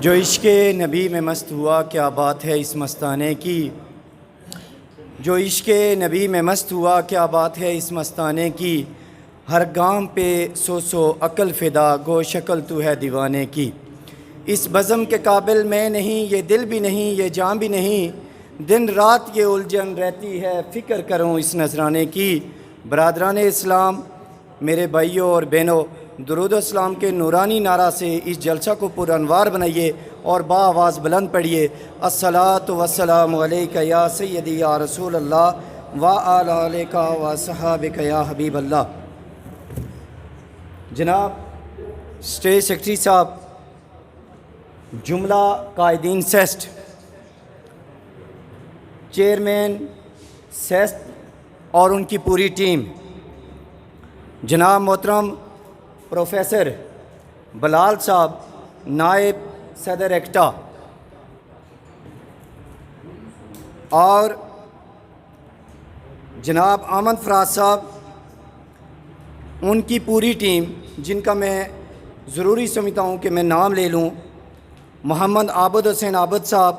جو عشق نبی میں مست ہوا کیا بات ہے اس مستانے کی، جو عشق نبی میں مست ہوا کیا بات ہے اس مستانے کی، ہر گام پہ سو سو عقل فدا گو شکل تو ہے دیوانے کی۔ اس بزم کے قابل میں نہیں، یہ دل بھی نہیں، یہ جان بھی نہیں، دن رات یہ الجھن رہتی ہے فکر کروں اس نذرانے کی۔ برادران اسلام، میرے بھائیوں اور بہنوں، درود و اسلام کے نورانی نعرہ سے اس جلسہ کو پر انوار بنائیے اور با آواز بلند پڑھیے، الصلاۃ والسلام علیک یا سیدی یا رسول اللہ و آلک و صحابک یا حبیب اللہ۔ جناب اسٹیج سیکرٹری صاحب، جملہ قائدین سیسٹ، چیئرمین سیسٹ اور ان کی پوری ٹیم، جناب محترم پروفیسر بلال صاحب، نائب صدر ایکٹا، اور جناب احمد فراز صاحب، ان کی پوری ٹیم جن کا میں ضروری سمجھتا ہوں کہ میں نام لے لوں، محمد عابد حسین عابد صاحب،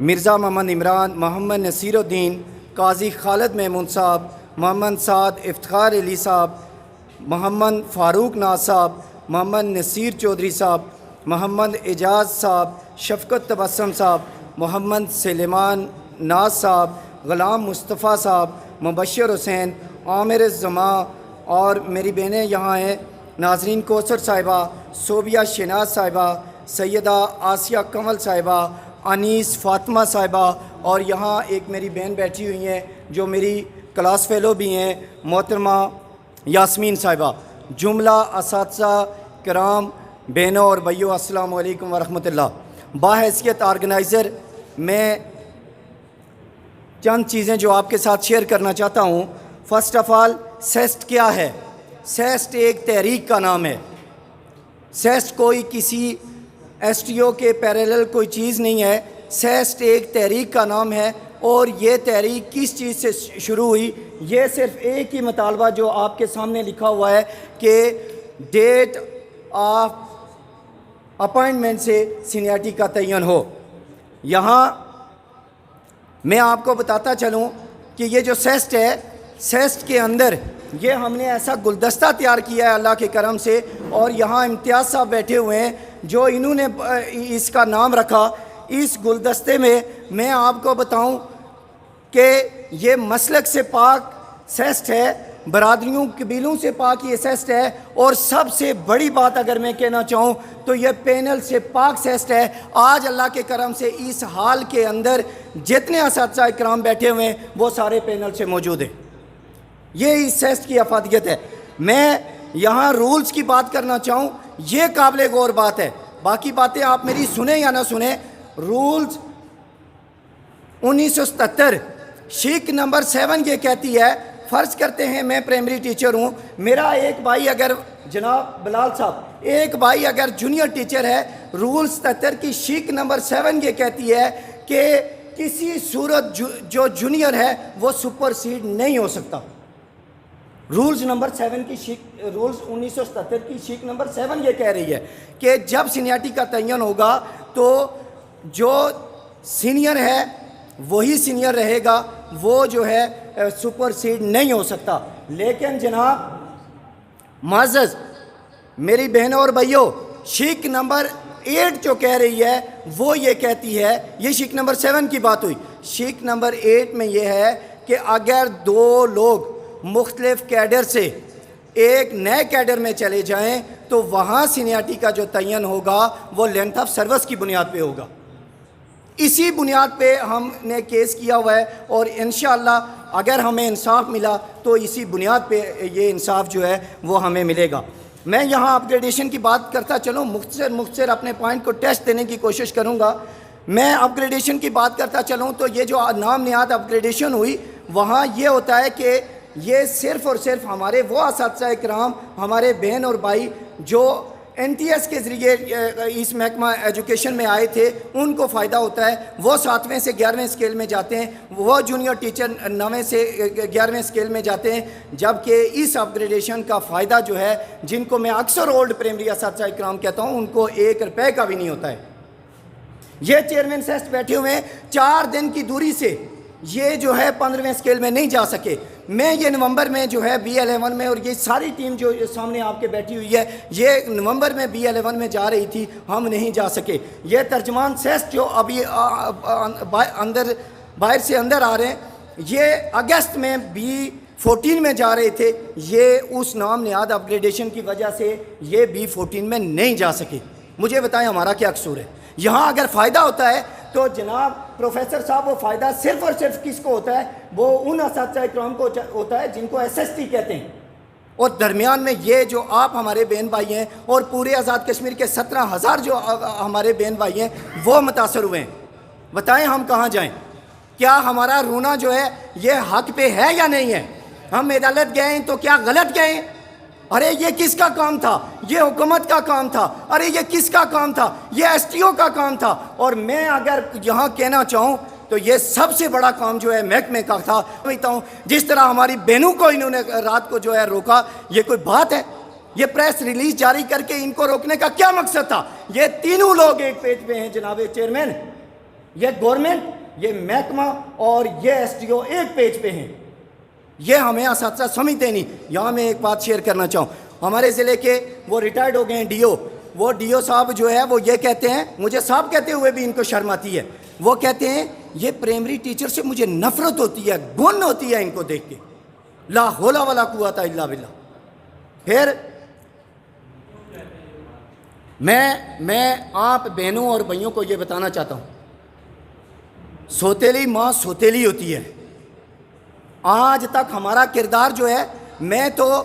مرزا محمد عمران، محمد نصیر الدین، قاضی خالد محمود صاحب، محمد سعد افتخار علی صاحب، محمد فاروق ناز صاحب، محمد نصیر چودھری صاحب، محمد اعجاز صاحب، شفقت تبسم صاحب، محمد سلیمان ناز صاحب، غلام مصطفیٰ صاحب، مبشر حسین، عامر الزماں، اور میری بہنیں یہاں ہیں، ناظرین کوثر صاحبہ، صوبیہ شناز صاحبہ، سیدہ آسیہ کمل صاحبہ، انیس فاطمہ صاحبہ، اور یہاں ایک میری بہن بیٹھی ہوئی ہیں جو میری کلاس فیلو بھی ہیں، محترمہ یاسمین صاحبہ، جملہ اساتذہ کرام، بہنوں اور بھائیوں، السلام علیکم ورحمۃ اللہ۔ باحیثیت آرگنائزر میں چند چیزیں جو آپ کے ساتھ شیئر کرنا چاہتا ہوں۔ فرسٹ آف آل، سیسٹ کیا ہے؟ سیسٹ ایک تحریک کا نام ہے۔ سیسٹ کوئی کسی ایس ٹی او کے پیرالل کوئی چیز نہیں ہے، سیسٹ ایک تحریک کا نام ہے۔ اور یہ تحریک کس چیز سے شروع ہوئی؟ یہ صرف ایک ہی مطالبہ جو آپ کے سامنے لکھا ہوا ہے کہ ڈیٹ آف اپائنٹمنٹ سے سینئرٹی کا تعین ہو۔ یہاں میں آپ کو بتاتا چلوں کہ یہ جو سیسٹ ہے، سیسٹ کے اندر یہ ہم نے ایسا گلدستہ تیار کیا ہے اللہ کے کرم سے، اور یہاں امتیاز صاحب بیٹھے ہوئے ہیں جو انہوں نے اس کا نام رکھا۔ اس گلدستے میں آپ کو بتاؤں کہ یہ مسلک سے پاک سیسٹ ہے، برادریوں قبیلوں سے پاک یہ سیسٹ ہے، اور سب سے بڑی بات اگر میں کہنا چاہوں تو یہ پینل سے پاک سیسٹ ہے۔ آج اللہ کے کرم سے اس حال کے اندر جتنے اساتذہ اکرام بیٹھے ہوئے ہیں وہ سارے پینل سے موجود ہیں۔ یہ اس سیسٹ کی افادیت ہے۔ میں یہاں رولز کی بات کرنا چاہوں، یہ قابل غور بات ہے، باقی باتیں آپ میری سنیں یا نہ سنیں۔ رولز 1977 شیک نمبر 7 یہ کہتی ہے، فرض کرتے ہیں میں پرائمری ٹیچر ہوں، میرا ایک بھائی اگر، جناب بلال صاحب، ایک بھائی اگر جونیئر ٹیچر ہے، رول 77 کی شیک نمبر 7 یہ کہتی ہے کہ کسی صورت جو جونیئر ہے وہ سپر سیڈ نہیں ہو سکتا۔ رولز نمبر 7 کی شیک، رولز 1977 کی شیک نمبر 7 یہ کہہ رہی ہے کہ جب سینئرٹی کا تعین ہوگا تو جو سینئر ہے وہی سینئر رہے گا، وہ جو ہے سپر سیڈ نہیں ہو سکتا۔ لیکن جناب معزز میری بہنوں اور بھائیوں، شیک نمبر 8 جو کہہ رہی ہے وہ یہ کہتی ہے، یہ شیک نمبر 7 کی بات ہوئی، شیک نمبر 8 میں یہ ہے کہ اگر دو لوگ مختلف کیڈر سے ایک نئے کیڈر میں چلے جائیں تو وہاں سینئرٹی کا جو تعین ہوگا وہ لینتھ آف سروس کی بنیاد پہ ہوگا۔ اسی بنیاد پہ ہم نے کیس کیا ہوا ہے، اور انشاءاللہ اگر ہمیں انصاف ملا تو اسی بنیاد پہ یہ انصاف جو ہے وہ ہمیں ملے گا۔ میں یہاں اپ گریڈیشن کی بات کرتا چلوں، مختصر اپنے پوائنٹ کو ٹیسٹ دینے کی کوشش کروں گا۔ میں اپ گریڈیشن کی بات کرتا چلوں تو یہ جو نام نہاد اپ گریڈیشن ہوئی، وہاں یہ ہوتا ہے کہ یہ صرف اور صرف ہمارے وہ اساتذہ اکرام، ہمارے بہن اور بھائی جو NTS کے ذریعے اس محکمہ ایجوکیشن میں آئے تھے ان کو فائدہ ہوتا ہے، وہ 7ویں سے 11ویں اسکیل میں جاتے ہیں، وہ جونیئر ٹیچر 9ویں سے 11ویں اسکیل میں جاتے ہیں، جبکہ اس اپ گریڈیشن کا فائدہ جو ہے جن کو میں اکثر اولڈ پرائمری اساتذہ اکرام کہتا ہوں ان کو 1 روپے کا بھی نہیں ہوتا ہے۔ یہ چیئرمین سیسٹ بیٹھے ہوئے ہیں 4 دن کی دوری سے، یہ جو ہے 15ویں اسکیل میں نہیں جا سکے۔ میں یہ نومبر میں جو ہے B11 میں، اور یہ ساری ٹیم جو سامنے آپ کے بیٹھی ہوئی ہے یہ نومبر میں B11 میں جا رہی تھی، ہم نہیں جا سکے۔ یہ ترجمان سیسٹ جو ابھی باہر سے اندر آ رہے ہیں یہ اگست میں B14 میں جا رہے تھے، یہ اس نام نہاد اپ گریڈیشن کی وجہ سے یہ B14 میں نہیں جا سکے۔ مجھے بتائیں ہمارا کیا قصور ہے؟ یہاں اگر فائدہ ہوتا ہے تو جناب پروفیسر صاحب وہ فائدہ صرف اور صرف کس کو ہوتا ہے؟ وہ ان اساتذہ اکرام کو ہوتا ہے جن کو SST کہتے ہیں، اور درمیان میں یہ جو آپ ہمارے بہن بھائی ہیں اور پورے آزاد کشمیر کے 17,000 جو ہمارے بہن بھائی ہیں وہ متاثر ہوئے ہیں۔ بتائیں ہم کہاں جائیں؟ کیا ہمارا رونا جو ہے یہ حق پہ ہے یا نہیں ہے؟ ہم عدالت گئے ہیں تو کیا غلط گئے ہیں؟ ارے یہ کس کا کام تھا؟ یہ حکومت کا کام تھا۔ ارے یہ کس کا کام تھا؟ یہ STO کا کام تھا۔ اور میں اگر یہاں کہنا چاہوں تو یہ سب سے بڑا کام جو ہے محکمے کا تھا۔ کہتا ہوں جس طرح ہماری بہنوں کو انہوں نے رات کو جو ہے روکا، یہ کوئی بات ہے؟ یہ پریس ریلیز جاری کر کے ان کو روکنے کا کیا مقصد تھا؟ یہ تینوں لوگ ایک پیج پہ ہیں جناب چیئرمین، یہ گورنمنٹ، یہ محکمہ اور یہ STO ایک پیج پہ ہیں۔ یہ ہمیں اساتذہ سمجھتے نہیں۔ یہاں میں ایک بات شیئر کرنا چاہوں، ہمارے ضلع کے وہ ریٹائرڈ ہو گئے ہیں DO، وہ DO صاحب جو ہے وہ یہ کہتے ہیں، مجھے صاحب کہتے ہوئے بھی ان کو شرم آتی ہے، وہ کہتے ہیں یہ پرائمری ٹیچر سے مجھے نفرت ہوتی ہے، گن ہوتی ہے ان کو دیکھ کے، لا حول ولا قوت الا باللہ۔ پھر میں آپ بہنوں اور بھائیوں کو یہ بتانا چاہتا ہوں، سوتیلی ماں سوتیلی ہوتی ہے۔ آج تک ہمارا کردار جو ہے، میں تو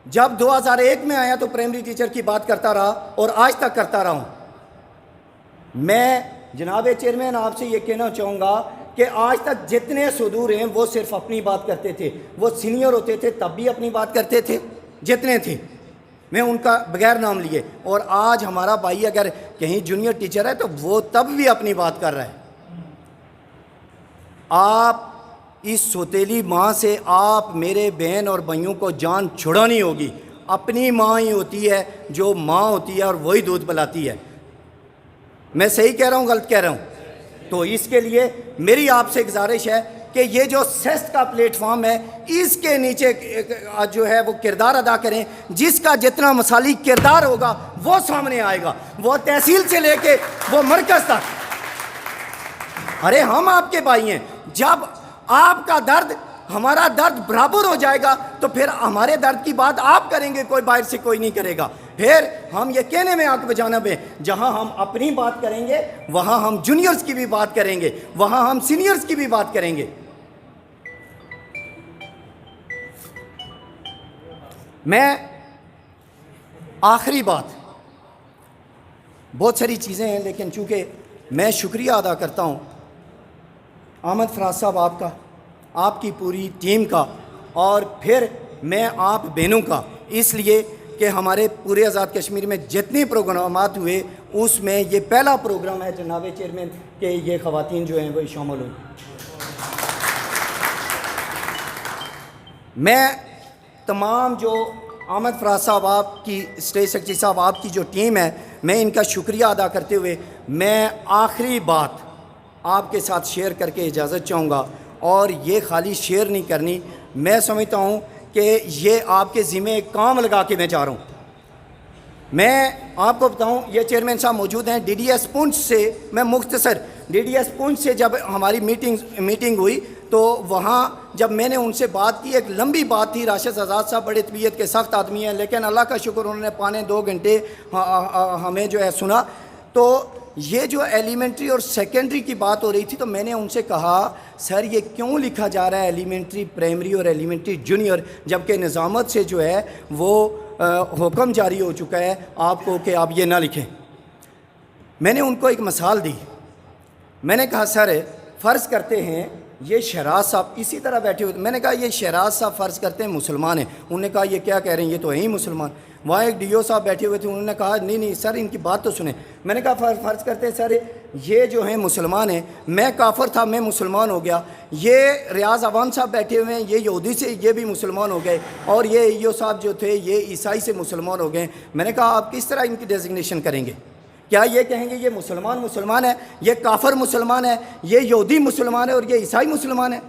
جب 2001 میں آیا تو پرائمری ٹیچر کی بات کرتا رہا اور آج تک کرتا رہا ہوں۔ میں جناب چیئرمین آپ سے یہ کہنا چاہوں گا کہ آج تک جتنے صدور ہیں وہ صرف اپنی بات کرتے تھے، وہ سینئر ہوتے تھے تب بھی اپنی بات کرتے تھے، جتنے تھے میں ان کا بغیر نام لیے، اور آج ہمارا بھائی اگر کہیں جونیئر ٹیچر ہے تو وہ تب بھی اپنی بات کر رہا ہے۔ آپ اس سوتیلی ماں سے آپ میرے بہن اور بھائیوں کو جان چھڑانی ہوگی۔ اپنی ماں ہی ہوتی ہے جو ماں ہوتی ہے اور وہی دودھ پلاتی ہے۔ میں صحیح کہہ رہا ہوں غلط کہہ رہا ہوں؟ تو اس کے لیے میری آپ سے گزارش ہے کہ یہ جو سیسٹ کا پلیٹ فارم ہے اس کے نیچے جو ہے وہ کردار ادا کریں، جس کا جتنا مثالی کردار ہوگا وہ سامنے آئے گا، وہ تحصیل سے لے کے وہ مرکز تک۔ ارے ہم آپ کے بھائی ہیں، جب آپ کا درد ہمارا درد برابر ہو جائے گا تو پھر ہمارے درد کی بات آپ کریں گے، کوئی باہر سے کوئی نہیں کرے گا۔ پھر ہم یہ کہنے میں آنکھ بجانب ہیں، جہاں ہم اپنی بات کریں گے وہاں ہم جونیئرز کی بھی بات کریں گے، وہاں ہم سینئرز کی بھی بات کریں گے۔ میں آخری بات، بہت ساری چیزیں ہیں لیکن چونکہ میں شکریہ ادا کرتا ہوں احمد فراز صاحب آپ کا، آپ کی پوری ٹیم کا، اور پھر میں آپ بہنوں کا، اس لیے کہ ہمارے پورے آزاد کشمیر میں جتنے پروگرامات ہوئے اس میں یہ پہلا پروگرام ہے جناب چیئرمین کہ یہ خواتین جو ہیں وہ شامل ہوئی۔ میں تمام جو احمد فراز صاحب آپ کی اسٹیٹ سیکرٹری صاحب آپ کی جو ٹیم ہے، میں ان کا شکریہ ادا کرتے ہوئے میں آخری بات آپ کے ساتھ شیئر کر کے اجازت چاہوں گا، اور یہ خالی شیئر نہیں کرنی، میں سمجھتا ہوں کہ یہ آپ کے ذمہ ایک کام لگا کے میں چاہ رہا ہوں۔ میں آپ کو بتاؤں، یہ چیئرمین صاحب موجود ہیں DDS پونچھ سے، میں مختصر DDS پونچھ سے جب ہماری میٹنگ ہوئی تو وہاں جب میں نے ان سے بات کی، ایک لمبی بات تھی، راشد آزاد صاحب بڑے طبیعت کے سخت آدمی ہیں لیکن اللہ کا شکر انہوں نے 2.25 گھنٹے ہمیں جو ہے سنا۔ تو یہ جو ایلیمنٹری اور سیکنڈری کی بات ہو رہی تھی تو میں نے ان سے کہا سر یہ کیوں لکھا جا رہا ہے ایلیمنٹری پرائمری اور ایلیمنٹری جونیئر، جبکہ نظامت سے جو ہے وہ حکم جاری ہو چکا ہے آپ کو کہ آپ یہ نہ لکھیں۔ میں نے ان کو ایک مثال دی، میں نے کہا سر فرض کرتے ہیں یہ شہراز صاحب اسی طرح بیٹھے ہوئے، میں نے کہا یہ شہراز صاحب فرض کرتے ہیں مسلمان ہیں، انہوں نے کہا یہ کیا کہہ رہے ہیں، یہ تو ہیں ہی مسلمان۔ وہاں ایک ڈی او صاحب بیٹھے ہوئے تھے، انہوں نے کہا نہیں سر ان کی بات تو سنیں۔ میں نے کہا فرض کرتے ہیں سر یہ جو ہیں مسلمان ہیں، میں کافر تھا میں مسلمان ہو گیا، یہ ریاض عوام صاحب بیٹھے ہوئے ہیں یہ یہودی سے یہ بھی مسلمان ہو گئے، اور یہ ای او صاحب جو تھے یہ عیسائی سے مسلمان ہو گئے۔ میں نے کہا آپ کس طرح ان کی ڈیزگنیشن کریں گے؟ کیا یہ کہیں گے یہ مسلمان ہے، یہ کافر مسلمان ہے، یہ یہودی مسلمان ہے اور یہ عیسائی مسلمان ہے؟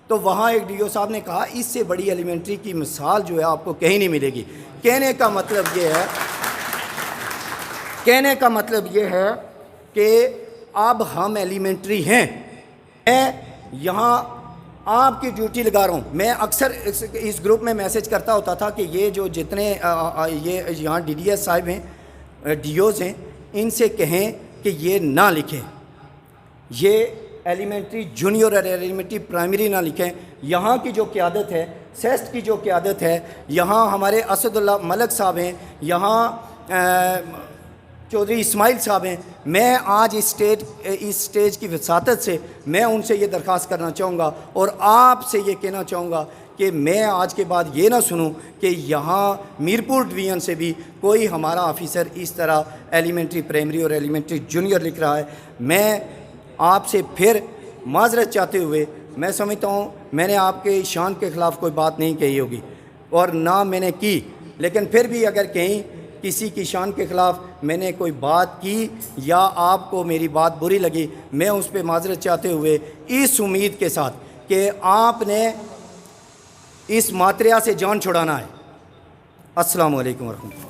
تو وہاں ایک ڈی او صاحب نے کہا اس سے بڑی ایلیمنٹری کی مثال جو ہے آپ کو کہیں نہیں ملے گی۔ کہنے کا مطلب یہ ہے کہ اب ہم ایلیمنٹری ہیں۔ میں یہاں آپ کی ڈیوٹی لگا رہا ہوں، میں اکثر اس گروپ میں میسج کرتا ہوتا تھا کہ یہ جو جتنے یہ یہاں ڈی ڈی ایس صاحب ہیں، ڈی اوز ہیں، ان سے کہیں کہ یہ نہ لکھیں، یہ ایلیمنٹری جونیئر اور ایلیمنٹری پرائمری نہ لکھیں۔ یہاں کی جو قیادت ہے، سیسٹ کی جو قیادت ہے، یہاں ہمارے اسد اللہ ملک صاحب ہیں، یہاں چودھری اسماعیل صاحب ہیں، میں آج اس اسٹیج کی وساطت سے میں ان سے یہ درخواست کرنا چاہوں گا اور آپ سے یہ کہنا چاہوں گا کہ میں آج کے بعد یہ نہ سنوں کہ یہاں میرپور ڈویژن سے بھی کوئی ہمارا آفیسر اس طرح ایلیمنٹری پرائمری اور ایلیمنٹری جونیئر لکھ رہا ہے۔ میں آپ سے پھر معذرت چاہتے ہوئے، میں سمجھتا ہوں میں نے آپ کے شان کے خلاف کوئی بات نہیں کہی ہوگی اور نہ میں نے کی، لیکن پھر بھی اگر کہیں کسی کی شان کے خلاف میں نے کوئی بات کی یا آپ کو میری بات بری لگی، میں اس پہ معذرت چاہتے ہوئے اس امید کے ساتھ کہ آپ نے اس ماتریا سے جان چھڑانا ہے۔ السلام علیکم ورحمۃ اللہ۔